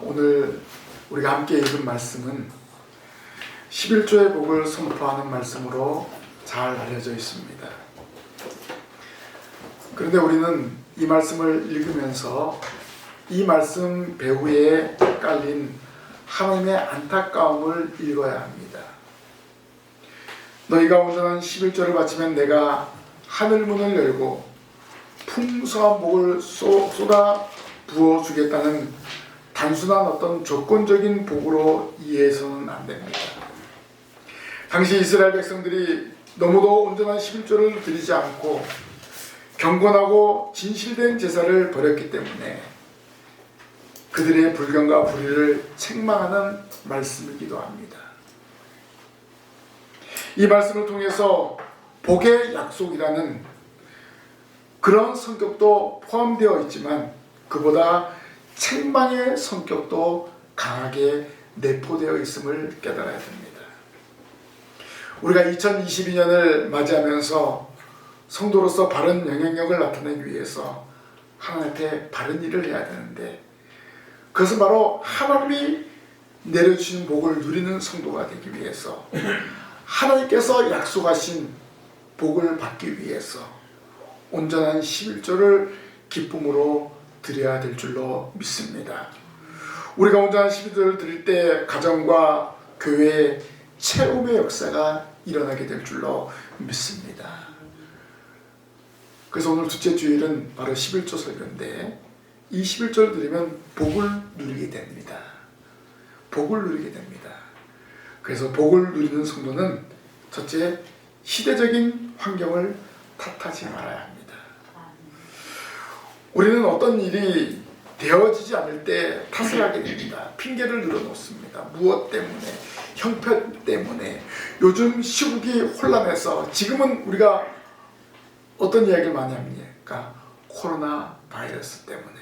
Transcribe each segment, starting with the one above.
오늘 우리가 함께 읽은 말씀은 11조의 복을 선포하는 말씀으로 잘 알려져 있습니다. 그런데 우리는 이 말씀을 읽으면서 이 말씀 배후에 깔린 하나님의 안타까움을 읽어야 합니다. 너희가 온전한 11조를 바치면 내가 하늘문을 열고 풍성한 복을 쏟아 부어주겠다는 단순한 어떤 조건적인 복으로 이해해서는 안 됩니다. 당시 이스라엘 백성들이 너무도 온전한 11조를 드리지 않고 경건하고 진실된 제사를 버렸기 때문에 그들의 불경과 불의를 책망하는 말씀이기도 합니다. 이 말씀을 통해서 복의 약속이라는 그런 성격도 포함되어 있지만 그보다 책망의 성격도 강하게 내포되어 있음을 깨달아야 됩니다. 우리가 2022년을 맞이하면서 성도로서 바른 영향력을 나타내기 위해서 하나님께 바른 일을 해야 되는데 그것은 바로 하나님이 내려주신 복을 누리는 성도가 되기 위해서 하나님께서 약속하신 복을 받기 위해서 온전한 11조를 기쁨으로 드려야 될 줄로 믿습니다. 우리가 온전한 11조를 드릴 때 가정과 교회의 체험의 역사가 일어나게 될 줄로 믿습니다. 그래서 오늘 둘째 주일은 바로 11조 설교인데 이 11조를 드리면 복을 누리게 됩니다. 복을 누리게 됩니다. 그래서 복을 누리는 성도는 첫째, 시대적인 환경을 탓하지 말아야 합니다. 우리는 어떤 일이 되어지지 않을 때 탓을 하게 됩니다. 핑계를 늘어놓습니다. 무엇 때문에, 형편 때문에, 요즘 시국이 혼란해서 지금은 우리가 어떤 이야기를 많이 합니까? 코로나 바이러스 때문에.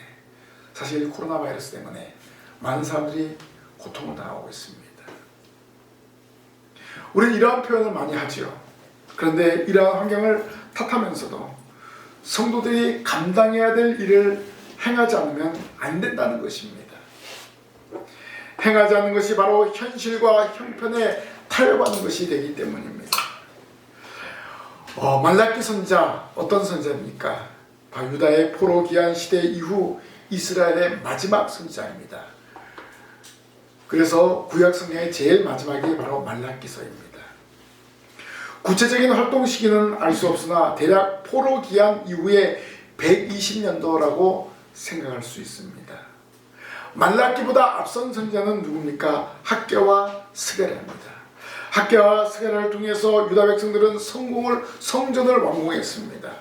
사실 코로나 바이러스 때문에 많은 사람들이 고통을 당하고 있습니다. 우리는 이러한 표현을 많이 하죠. 그런데 이러한 환경을 탓하면서도 성도들이 감당해야 될 일을 행하지 않으면 안 된다는 것입니다. 행하지 않는 것이 바로 현실과 형편에 타협하는 것이 되기 때문입니다. 말라기 선지자, 어떤 선지자입니까? 유다의 포로 귀환 시대 이후 이스라엘의 마지막 선지자입니다. 그래서 구약 성경의 제일 마지막이 바로 말라기서입니다. 구체적인 활동 시기는 알 수 없으나 대략 포로 귀환 이후에 120년도라고 생각할 수 있습니다. 말라기보다 앞선 선지자는 누굽니까? 학개와 스가랴입니다. 학개와 스가랴를 통해서 유다 백성들은 성전을 완공했습니다.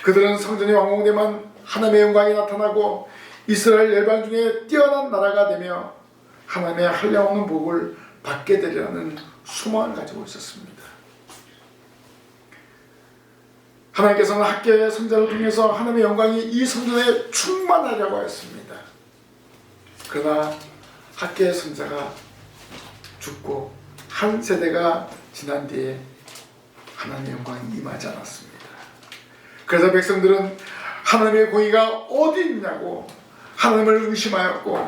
그들은 성전이 완공되면 하나님의 영광이 나타나고 이스라엘 열방 중에 뛰어난 나라가 되며 하나님의 한량없는 복을 받게 되리라는 소망을 가지고 있었습니다. 하나님께서는 학개의 선지자를 통해서 하나님의 영광이 이 성전에 충만하려고 했습니다. 그러나 학개의 선지자가 죽고 한 세대가 지난 뒤에 하나님의 영광이 임하지 않았습니다. 그래서 백성들은 하나님의 공의가 어디 있냐고 하나님을 의심하였고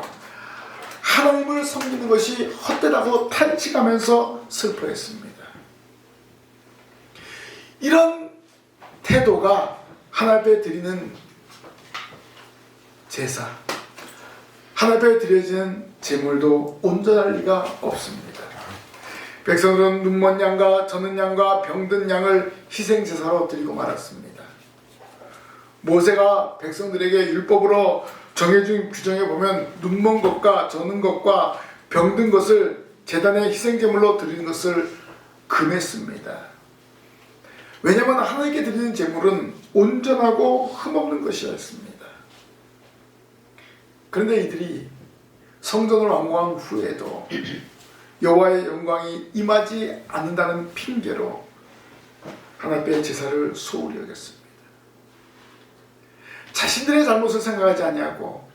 하나님을 섬기는 것이 헛되다고 탄식하면서 슬퍼했습니다. 이런 태도가 하나님 앞에 드리는 제사, 하나님 앞에 드려지는 제물도 온전할 리가 없습니다. 백성들은 눈먼 양과 젖는 양과 병든 양을 희생제사로 드리고 말았습니다. 모세가 백성들에게 율법으로 정해준 규정에 보면 눈먼 것과 젖는 것과 병든 것을 제단의 희생제물로 드리는 것을 금했습니다. 왜냐하면 하나님께 드리는 제물은 온전하고 흠없는 것이었습니다. 그런데 이들이 성전을 완공한 후에도 여호와의 영광이 임하지 않는다는 핑계로 하나님의 제사를 소홀히 여겼습니다. 자신들의 잘못을 생각하지 아니하고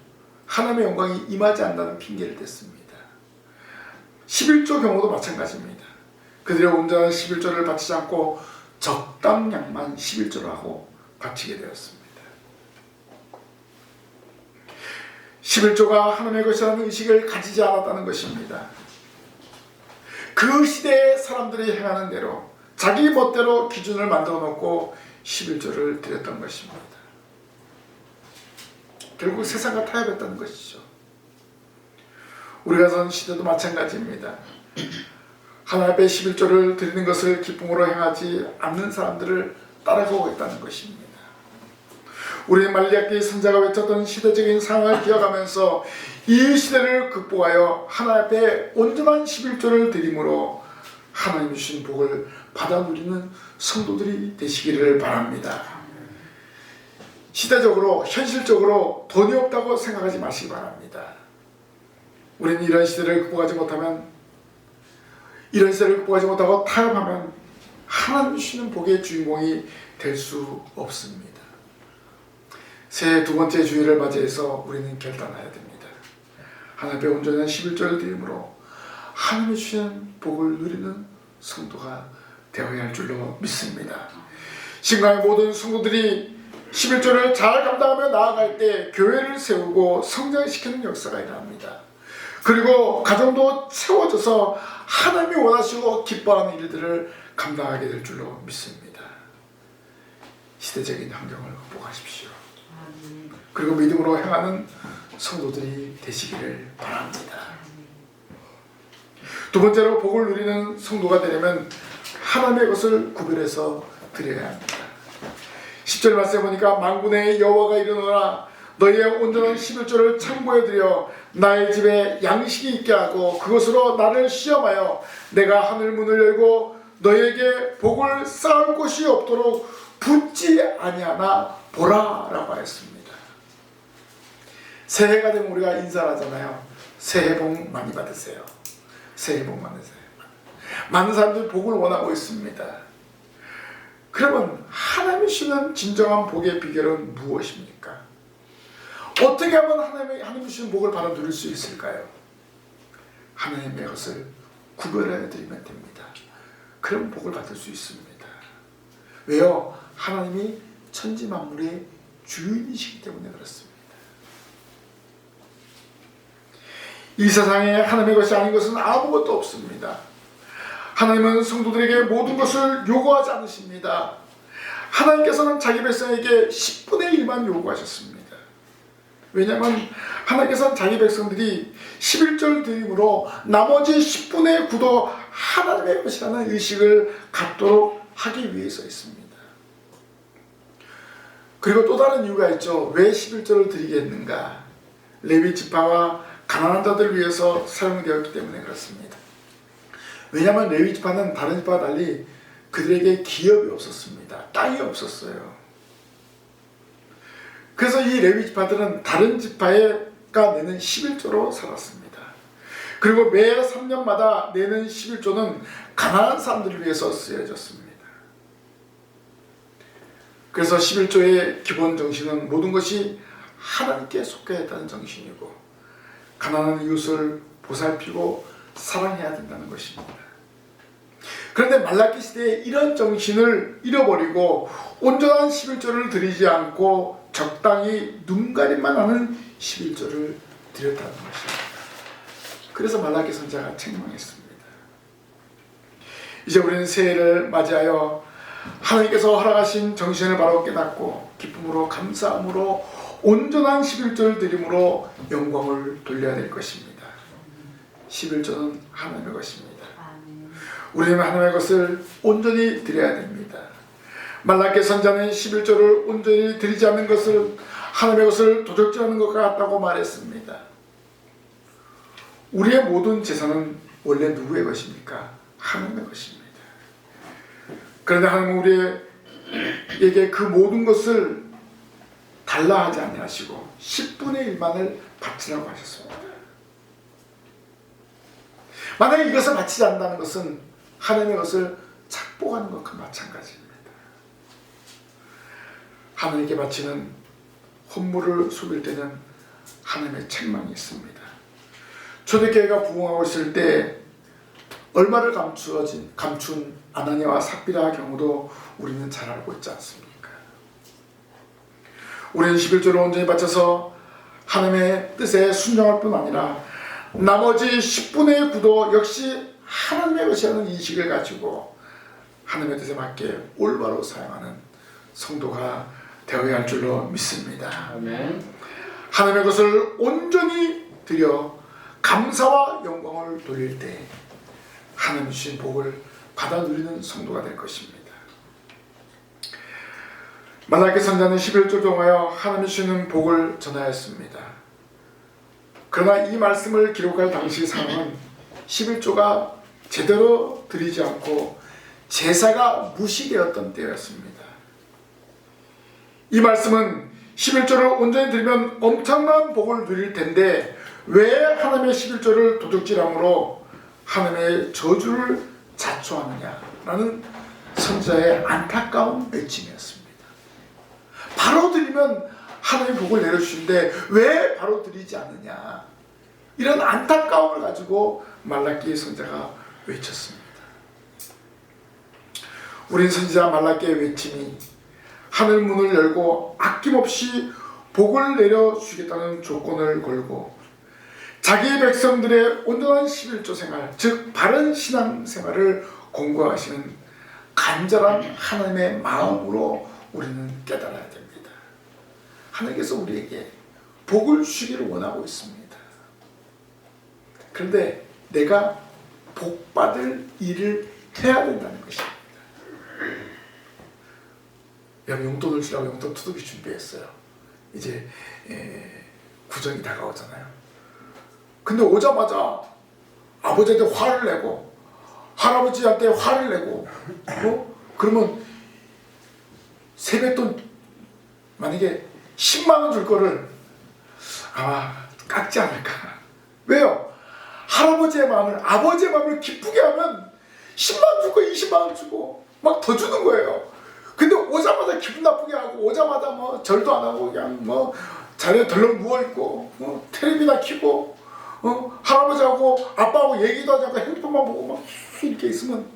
하나님의 영광이 임하지 않는다는 핑계를 댔습니다. 11조 경우도 마찬가지입니다. 그들의 온전한 11조를 바치지 않고 적당량만 11조를 하고 바치게 되었습니다. 11조가 하나님의 것이라는 의식을 가지지 않았다는 것입니다. 그 시대의 사람들이 행하는 대로 자기 멋대로 기준을 만들어 놓고 11조를 드렸던 것입니다. 결국 세상과 타협했다는 것이죠. 우리가 사는 시대도 마찬가지입니다. 하나님 앞에 11조를 드리는 것을 기쁨으로 행하지 않는 사람들을 따라가고 있다는 것입니다. 우리 말라기 선지자가 외쳤던 시대적인 상황을 기억하면서 이 시대를 극복하여 하나님 앞에 온전한 11조를 드림으로 하나님 주신 복을 받아 누리는 성도들이 되시기를 바랍니다. 시대적으로 현실적으로 돈이 없다고 생각하지 마시기 바랍니다. 우리는 이런 시대를 극복하지 못하고 타협하면 하나님 주시는 복의 주인공이 될 수 없습니다. 새해 두 번째 주일을 맞이해서 우리는 결단해야 됩니다. 하나님의 온전한 11조를 드림으로 하나님이 주시는 복을 누리는 성도가 되어야 할 줄로 믿습니다. 신강의 모든 성도들이 11조를 잘 감당하며 나아갈 때 교회를 세우고 성장시키는 역사가 일어납니다. 그리고 가정도 채워져서 하나님이 원하시고 기뻐하는 일들을 감당하게 될 줄로 믿습니다. 시대적인 환경을 극복하십시오. 그리고 믿음으로 행하는 성도들이 되시기를 바랍니다. 두 번째로 복을 누리는 성도가 되려면 하나님의 것을 구별해서 드려야 합니다. 10절 말씀에 보니까 만군의 여호와가 이르노라 너희의 온전한 11조를 창고에 들여 나의 집에 양식이 있게 하고 그것으로 나를 시험하여 내가 하늘 문을 열고 너희에게 복을 쌓을 곳이 없도록 붙지 아니하나 보라 라고 하였습니다. 새해가 되면 우리가 인사를 하잖아요. 새해 복 많이 받으세요. 새해 복 많으세요. 많은 사람들이 복을 원하고 있습니다. 그러면 하나님이 주시는 진정한 복의 비결은 무엇입니까? 어떻게 하면 하나님이 주시는 복을 받아 누릴 수 있을까요? 하나님의 것을 구별해 드리면 됩니다. 그럼 복을 받을 수 있습니다. 왜요? 하나님이 천지 만물의 주인이시기 때문에 그렇습니다. 이 세상에 하나님의 것이 아닌 것은 아무것도 없습니다. 하나님은 성도들에게 모든 것을 요구하지 않으십니다. 하나님께서는 자기 백성에게 10분의 1만 요구하셨습니다. 왜냐하면 하나님께서는 자기 백성들이 11절 드림으로 나머지 10분의 9도 하나님의 것이라는 의식을 갖도록 하기 위해서 있습니다. 그리고 또 다른 이유가 있죠. 왜 11절을 드리겠는가? 레위 지파와 가난한 자들을 위해서 사용되었기 때문에 그렇습니다. 왜냐하면 레위 지파는 다른 지파와 달리 그들에게 기업이 없었습니다. 땅이 없었어요. 그래서 이 레위 지파들은 다른 지파가 내는 11조로 살았습니다. 그리고 매 3년마다 내는 11조는 가난한 사람들을 위해서 쓰여졌습니다. 그래서 11조의 기본 정신은 모든 것이 하나님께 속해 있다는 정신이고 가난한 이웃을 보살피고 사랑해야 된다는 것입니다. 그런데 말라기 시대에 이런 정신을 잃어버리고 온전한 11조를 드리지 않고 적당히 눈가림만 하는 11조를 드렸다는 것입니다. 그래서 말라기 선지자가 책망했습니다. 이제 우리는 새해를 맞이하여 하나님께서 허락하신 정신을 바로 깨닫고 기쁨으로 감사함으로 온전한 11조를 드림으로 영광을 돌려야 될 것입니다. 11조는 하나님의 것입니다. 우리는 하나님의 것을 온전히 드려야 됩니다. 말라기 선지자는 11조를 온전히 드리지 않는 것을 하나님의 것을 도적질하는 것 같다고 말했습니다. 우리의 모든 재산은 원래 누구의 것입니까? 하나님의 것입니다. 그런데 하나님은 우리에게 그 모든 것을 달라 하지 아니하시고 10분의 1만을 바치라고 하셨습니다. 만약에 이것을 바치지 않는다는 것은 하나님의 것을 착복하는 것과 마찬가지입니다. 하나님께 바치는 헌물을 속일 때는 하나님의 책망이 있습니다. 초대교회가 부흥하고 있을 때 얼마를 감춘 아나니아와 삽비라의 경우도 우리는 잘 알고 있지 않습니까? 우리는 11조를 온전히 바쳐서 하나님의 뜻에 순종할 뿐 아니라 나머지 10분의 9도 역시 하나님의 것이라는 인식을 가지고 하나님의 뜻에 맞게 올바로 사용하는 성도가 되어야 할 줄로 믿습니다. 아멘. 하나님의 것을 온전히 드려 감사와 영광을 돌릴 때 하나님 주신 복을 받아 누리는 성도가 될 것입니다. 말라기 선지자는 11조 통하여 하나님 주시는 복을 전하였습니다. 그러나 이 말씀을 기록할 당시 상황은 11조가 제대로 드리지 않고 제사가 무시되었던 때였습니다. 이 말씀은 11조를 온전히 드리면 엄청난 복을 누릴 텐데 왜 하나님의 11조를 도둑질함으로 하나님의 저주를 자초하느냐라는 선지자의 안타까운 외침이었습니다. 바로 드리면 하나님 복을 내려주시는데 왜 바로 드리지 않느냐, 이런 안타까움을 가지고 말라기 선지자가 외쳤습니다. 우린 선지자 말라기의 외침이 하늘 문을 열고 아낌없이 복을 내려주겠다는 조건을 걸고 자기 백성들의 온전한 11조 생활, 즉 바른 신앙 생활을 공고하시는 간절한 하나님의 마음으로 우리는 깨달아야 됩니다. 하나님께서 우리에게 복을 주시기를 원하고 있습니다. 그런데 내가 복받을 일을 해야 된다는 것입니다. 여러분, 용돈을 주라고 용돈 투둑이 준비했어요. 이제 구정이 다가오잖아요. 근데 오자마자 아버지한테 화를 내고 할아버지한테 화를 내고 그러면 세뱃돈 만약에 10만 원 줄 거를 아마 깎지 않을까. 왜요? 할아버지의 마음을, 아버지의 마음을 기쁘게 하면 10만 원 주고 20만 원 주고 막 더 주는 거예요. 근데 오자마자 기분 나쁘게 하고 오자마자 뭐 절도 안 하고 그냥 뭐 자리에 덜렁 누워있고 텔레비나 켜고 할아버지하고 아빠하고 얘기도 하지 않고 핸드폰만 보고 막 이렇게 있으면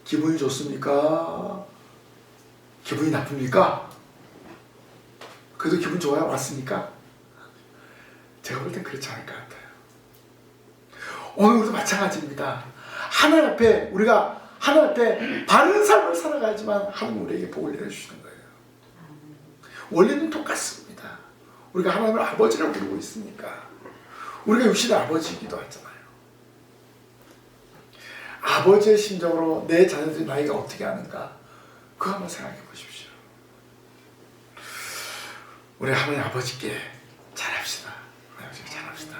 기분이 좋습니까? 기분이 나쁩니까? 그래도 기분 좋아요? 왔으니까? 제가 볼 땐 그렇지 않을 것 같아요. 오늘도 마찬가지입니다. 하나님 앞에 우리가 하나님 앞에 바른 삶을 살아가지만 하나님 우리에게 복을 내려주시는 거예요. 원리는 똑같습니다. 우리가 하나님을 아버지라고 부르고 있으니까 우리가 육신의 아버지이기도 하잖아요. 아버지의 심정으로 내 자녀들이 나이가 어떻게 하는가, 그거 한번 생각해 보십시오. 우리 하나님 아버지께 잘합시다. 하나님 아버지께 잘합시다.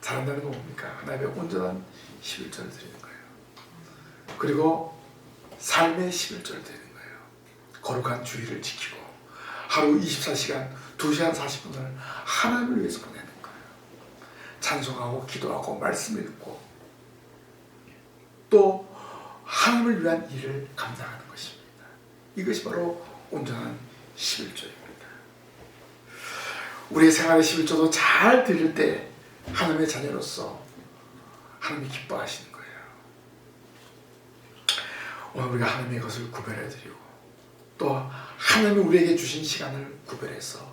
잘한다는 건 뭡니까? 하나님의 온전한 11조를 드리는 거예요. 그리고 삶의 11조를 드리는 거예요. 거룩한 주의를 지키고 하루 24시간 2시간 40분을 하나님을 위해서 보내는 거예요. 찬송하고 기도하고 말씀 읽고 또 하나님을 위한 일을 감당하는 것입니다. 이것이 바로 온전한 11조입니다. 우리의 생활의 11조도 잘 드릴 때 하나님의 자녀로서 하나님이 기뻐하시는 거예요. 오늘 우리가 하나님의 것을 구별해드리고 또 하나님이 우리에게 주신 시간을 구별해서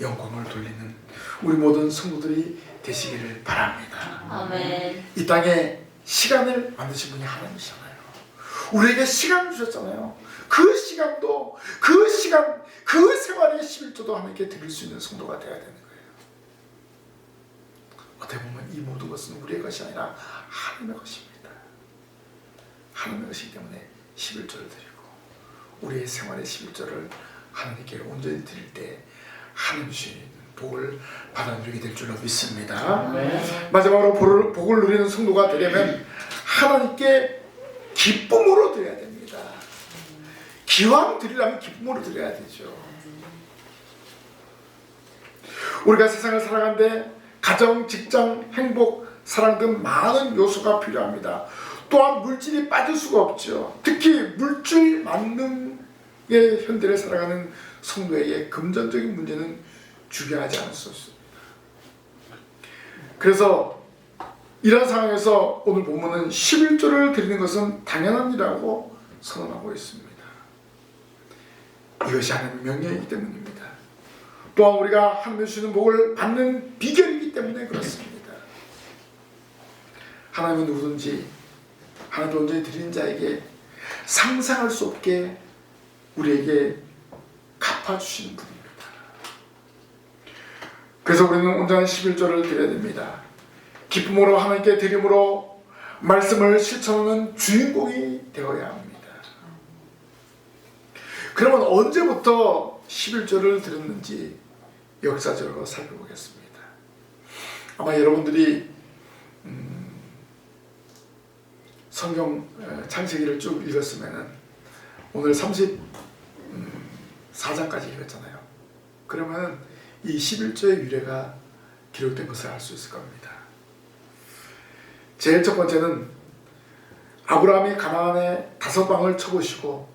영광을 돌리는 우리 모든 성도들이 되시기를 바랍니다. 아멘. 이 땅에 시간을 만드신 분이 하나님이시잖아요. 우리에게 시간을 주셨잖아요. 그 시간도 그 생활의 11조도 하나님께 드릴 수 있는 성도가 되어야 되는 거예요. 어떻게 보면 이 모든 것은 우리의 것이 아니라 하나님의 것입니다. 하나님의 것이기 때문에 11조를 드리고 우리의 생활의 11조를 하나님께 온전히 드릴 때 하나님 주시는 복을 받아 누리게 될 줄로 믿습니다. 네. 마지막으로 복을 누리는 성도가 되려면 하나님께 기쁨으로 드려야 됩니다. 기왕 드리려면 기쁨으로 드려야 되죠. 우리가 세상을 살아가는데 가정, 직장, 행복, 사랑 등 많은 요소가 필요합니다. 또한 물질이 빠질 수가 없죠. 특히 물질 만능의 현대를 살아가는 성도에게 금전적인 문제는 중요하지 않을 수 없습니다. 그래서 이런 상황에서 오늘 본문은 11조를 드리는 것은 당연한 일이라고 선언하고 있습니다. 이것이 하나님의 명령이기 때문입니다. 또한 우리가 하나님 주시는 복을 받는 비결이기 때문에 그렇습니다. 하나님은 누구든지 하나님께 온전히 드리는 자에게 상상할 수 없게 우리에게 갚아주시는 분입니다. 그래서 우리는 온전한 11조를 드려야 됩니다. 기쁨으로 하나님께 드림으로 말씀을 실천하는 주인공이 되어야 합니다. 그러면 언제부터 11조를 드렸는지 역사적으로 살펴보겠습니다. 아마 여러분들이 성경 창세기를 쭉 읽었으면 오늘 34장까지 읽었잖아요. 그러면 이 11조의 유래가 기록된 것을 알 수 있을 겁니다. 제일 첫 번째는 아브라함이 가나안에 5방을 쳐보시고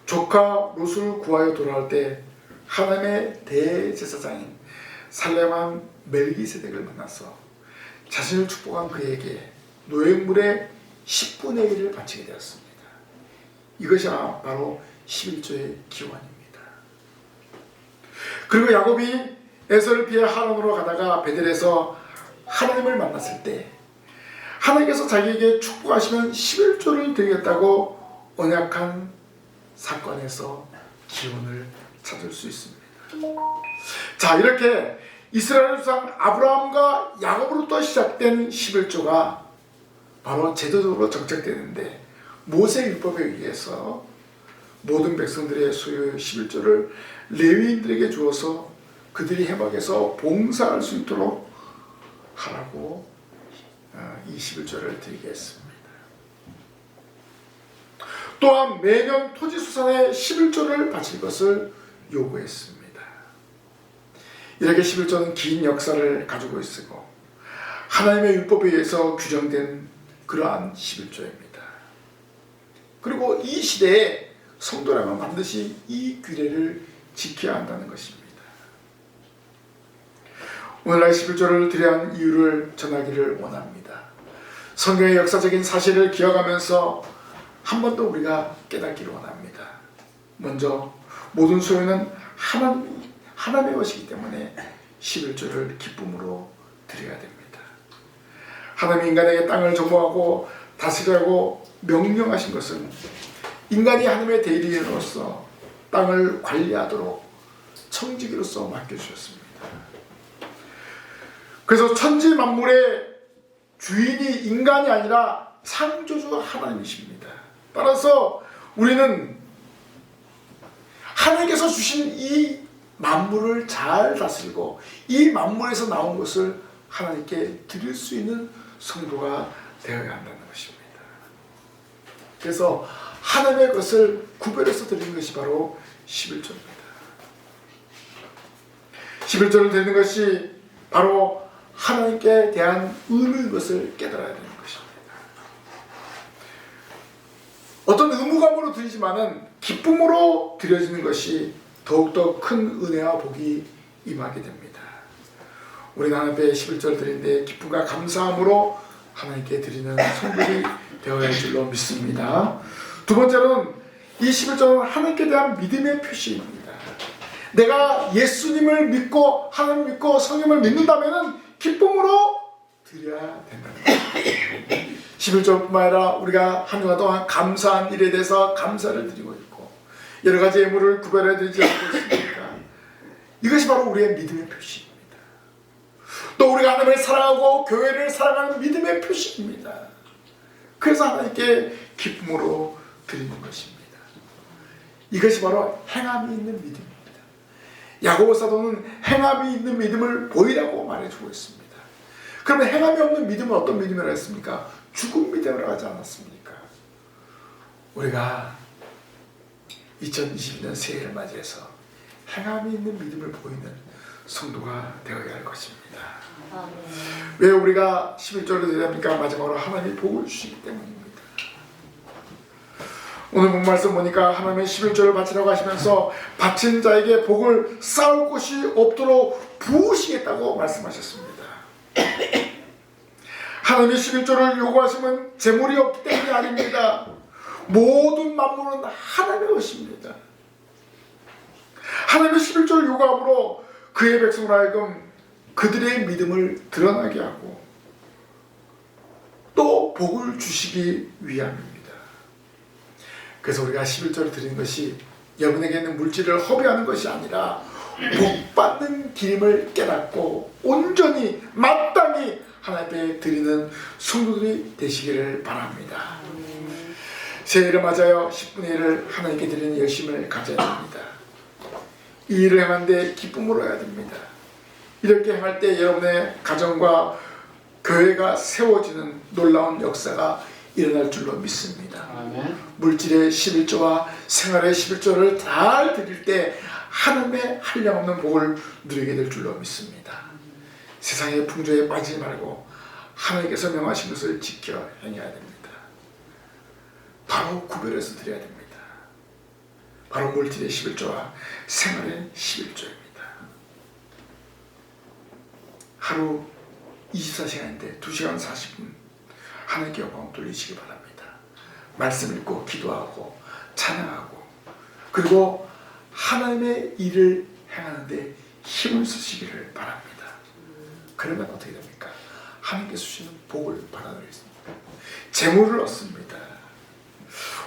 조카 롯을 구하여 돌아올 때 하나님의 대제사장인 살렘왕 멜기세덱을 만나서 자신을 축복한 그에게 노획물의 10분의 1을 바치게 되었습니다. 이것이 바로 11조의 기원입니다. 그리고 야곱이 에서를 피해 하란으로 가다가 베델에서 하나님을 만났을 때 하나님께서 자기에게 축복하시면 11조를 드리겠다고 언약한 사건에서 기원을 찾을 수 있습니다. 자, 이렇게 이스라엘 조상 아브라함과 야곱으로부터 시작된 11조가 바로 제도적으로 정착되는데 모세율법에 의해서 모든 백성들의 소유의 11조를 레위인들에게 주어서 그들이 해막에서 봉사할 수 있도록 하라고 이 11조를 드리게 했습니다. 또한 매년 토지수산에 11조를 바칠 것을 요구했습니다. 이렇게 11조는 긴 역사를 가지고 있고 하나님의 율법에 의해서 규정된 그러한 11조입니다. 그리고 이 시대에 성도라면 반드시 이 규례를 지켜야 한다는 것입니다. 오늘날 11조를 드려야 하는 이유를 전하기를 원합니다. 성경의 역사적인 사실을 기억하면서 한 번 더 우리가 깨닫기를 원합니다. 먼저 모든 소유는 하나님의 것이기 때문에 11조를 기쁨으로 드려야 됩니다. 하나님이 인간에게 땅을 정복하고 다스리라고 명령하신 것은 인간이 하나님의 대리인으로서 땅을 관리하도록 청지기로서 맡겨주셨습니다. 그래서 천지 만물의 주인이 인간이 아니라 창조주 하나님이십니다. 따라서 우리는 하나님께서 주신 이 만물을 잘 다스리고 이 만물에서 나온 것을 하나님께 드릴 수 있는 성도가 되어야 한다는 것입니다. 그래서 하나님의 것을 구별해서 드리는 것이 바로 11조입니다. 11조를 드리는 것이 바로 하나님께 대한 의무인 것을 깨달아야 되는 것입니다. 어떤 의무감으로 드리지만은 기쁨으로 드려지는 것이 더욱더 큰 은혜와 복이 임하게 됩니다. 우리는 하나님께 11조를 드리는데 기쁨과 감사함으로 하나님께 드리는 성도들이 되어야 할 줄로 믿습니다. 두 번째로는 이 11조는 하나님께 대한 믿음의 표시입니다. 내가 예수님을 믿고 하나님 믿고 성령을 믿는다면 기쁨으로 드려야 된다는 것입니다. 11조뿐만 아니라 우리가 한 주간 동안 감사한 일에 대해서 감사를 드리고 있고 여러 가지 예물을 구별해 드리지 않고 있습니까? 이것이 바로 우리의 믿음의 표시입니다. 또 우리가 하나님을 사랑하고 교회를 사랑하는 믿음의 표시입니다. 그래서 하나님께 기쁨으로 드리는 것입니다. 이것이 바로 행함이 있는 믿음입니다. 야고보 사도는 행함이 있는 믿음을 보이라고 말해주고 있습니다. 그러면 행함이 없는 믿음은 어떤 믿음이라고 했습니까? 죽은 믿음이라고 하지 않았습니까? 우리가 2022년 새해를 맞이해서 행함이 있는 믿음을 보이는 성도가 되어야 할 것입니다. 왜 우리가 11조를 드려야 합니까? 마지막으로 하나님이 복을 주시기 때문입니다. 오늘 본 말씀 보니까 하나님의 11조를 바치라고 하시면서 바친 자에게 복을 쌓을 곳이 없도록 부으시겠다고 말씀하셨습니다. 하나님의 11조를 요구하시면 재물이 없기 때문이 아닙니다. 모든 만물은 하나님의 것입니다. 하나님의 11조를 요구함으로 그의 백성으로 하여금 그들의 믿음을 드러나게 하고 또 복을 주시기 위함입니다. 그래서 우리가 11조를 드리는 것이 여러분에게 있는 물질을 허비하는 것이 아니라 복받는 길임을 깨닫고 온전히 마땅히 하나님 앞에 드리는 성도들이 되시기를 바랍니다. 새해를 맞아요. 10분의 1을 하나님께 드리는 열심을 가져야 됩니다. 이 일을 행하는데 기쁨으로 해야 됩니다. 이렇게 행할 때 여러분의 가정과 교회가 세워지는 놀라운 역사가 일어날 줄로 믿습니다. 아멘. 물질의 11조와 생활의 11조를 잘 드릴 때 하나님의 한량없는 복을 누리게 될 줄로 믿습니다. 세상의 풍조에 빠지지 말고 하나님께서 명하신 것을 지켜 행해야 됩니다. 바로 구별해서 드려야 됩니다. 바로 물질의 11조와 생활의 11조입니다. 하루 24시간인데 2시간 40분 하나님께 영광 돌리시기 바랍니다. 말씀 읽고 기도하고 찬양하고 그리고 하나님의 일을 행하는데 힘을 쓰시기를 바랍니다. 그러면 어떻게 됩니까? 하나님께서 주시는 복을 받아들이겠습니다. 재물을 얻습니다.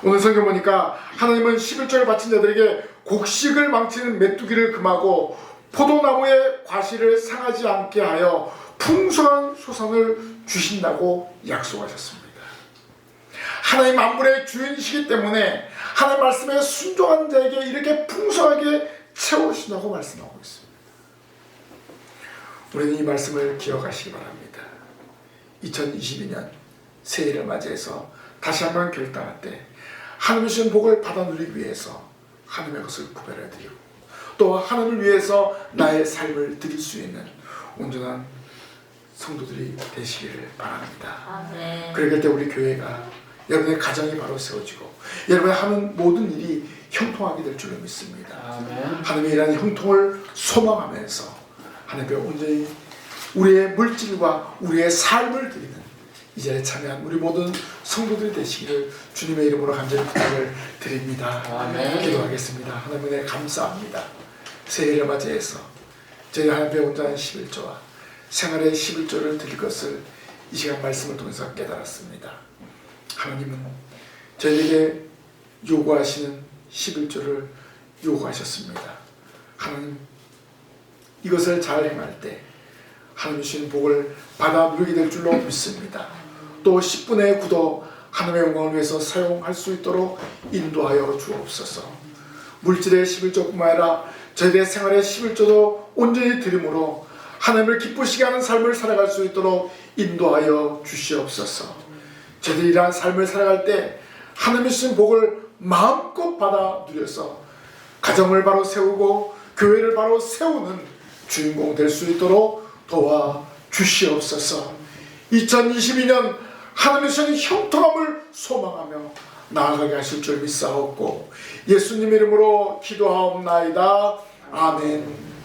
오늘 성경 보니까 하나님은 11조를 바친 자들에게 곡식을 망치는 메뚜기를 금하고 포도나무의 과실을 상하지 않게 하여 풍성한 소산을 주신다고 약속하셨습니다. 하나님 만물의 주인이시기 때문에 하나님 말씀에 순종한 자에게 이렇게 풍성하게 채워주신다고 말씀하고 있습니다. 우리는 이 말씀을 기억하시기 바랍니다. 2022년 새해를 맞이해서 다시 한번 결단할 때 하나님의 주신 복을 받아 누리기 위해서 하나님의 것을 구별해 드리고 또 하나님을 위해서 나의 삶을 드릴 수 있는 온전한 성도들이 되시기를 바랍니다. 아멘. 그럴 때 우리 교회가 여러분의 가정이 바로 세워지고 여러분이 하는 모든 일이 형통하게 될 줄로 믿습니다. 아멘. 하나님의 일하는 형통을 소망하면서 하나님께 온전히 우리의 물질과 우리의 삶을 드리는 이 자리에 참여한 우리 모든 성도들이 되시기를 주님의 이름으로 간절히 부탁을 드립니다. 아멘. 기도하겠습니다. 하나님의 감사합니다. 새해를 맞이해서 저희 하나님의 온전한 11조와 생활의 11조를 드릴 것을 이 시간 말씀을 통해서 깨달았습니다. 하나님은 저희에게 요구하시는 11조를 요구하셨습니다. 하나님 이것을 잘 행할 때 하나님 주신 복을 받아 누리게 될 줄로 믿습니다. 또 10분의 9도 하나님의 영광을 위해서 사용할 수 있도록 인도하여 주옵소서. 물질의 11조뿐만 아니라 저희들의 생활의 11조도 온전히 드림으로 하나님을 기쁘시게 하는 삶을 살아갈 수 있도록 인도하여 주시옵소서. 저희들이 이러한 삶을 살아갈 때 하나님의 주신 복을 마음껏 받아 누려서 가정을 바로 세우고 교회를 바로 세우는 주인공 될 수 있도록 도와 주시옵소서. 2022년 하나님의 주신 형통함을 소망하며 나아가게 하실 줄 믿사옵고 예수님 이름으로 기도하옵나이다. 아멘.